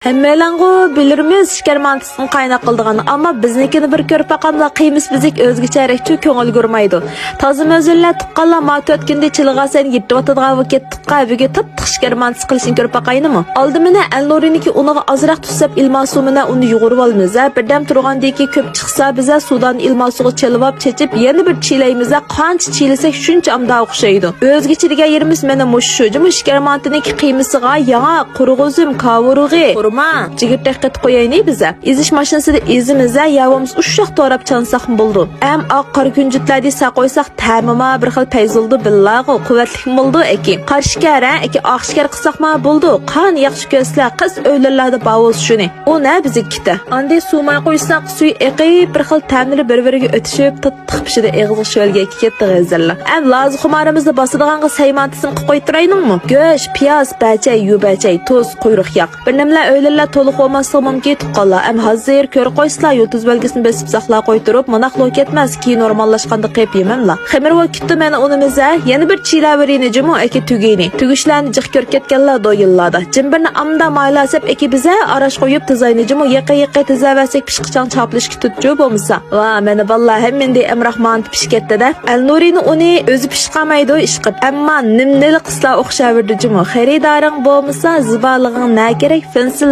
Hemmelango bilirmiz şeker mantısını qaynak qıldığını, ama biznikini bir körüp baqamda qiymis bizik özgüçərekçü köngül görmaydı. Tazım özülle tıqqalla matı ötkünde çılığa sen gitti vatıdğa vakit tıqqa büge tıttıq şeker mantısı qilişin körüp baqayını mı? Aldımına Elnoriniki unağı azıraq tutsap ilmasumuna onu yuğurup almıza, birdem turğan deyki köp çıqsa bize sudan ilmasuğu çılıvap çeçip yeni bir çileymizə qanç çilesek şunca amda oqşaydı. Özgüçiliге yerimiz mene muşşucumu şeker mantıniki qiymisiga yağa, quruğuzum, kavuruğu, ma, jigirtek qet qo'yayni bize. İziş maşinasida izimizə yavamiz uşaq torab chansaq bo'ldi. Am oq qor kunjutlarni saqoysak ta'mima bir xil payzildi billahi, quvvatli bo'ldi eki. Qarshkara eki oq shikar qilsaqma bo'ldi. Qan yaxshi ko'slar qiz o'ylarlarda bavoz shuni. U ne bizikda. Andi suvmay qo'ysak suv eqib bir xil ta'miri bir-biriga o'tishib, tiq pishida eg'iz sho'lga ketdi g'azalla. Am lozi xumarimizda bosadigan saymantisini qo'ytirayninmi? Go'sh, piyoz, bacay, yubacay, tuz, quyruq yaq. Bir nimlar o'ylarlar to'liq bo'lmasa mumkin tuqqanlar. Am hozir ko'r qo'yslar, yutuz belgisini besib saqlab qo'ytirib, manaqlo ketmas ki normallashganda qilib yemamlar. Xamir va kutdi meni unimiza yana bir chilaverini jimo eki tugini. Tugishlarni jiq ko'r ketganlar doyillarda. Jimbirni amda maylasib eki biza arash qo'yib tizayni jimo yaqa tizavasak pishqichon chaplishga tutju bo'lmasa. Va meni vallahi mende Emrahmon pishketda Elnurini uni o'zi pishqamaydi ishqib. Ammo nimnili qislar o'xshaverdi jimo. Xaridaring bo'lmasa zibalig'ing na kerak, finsil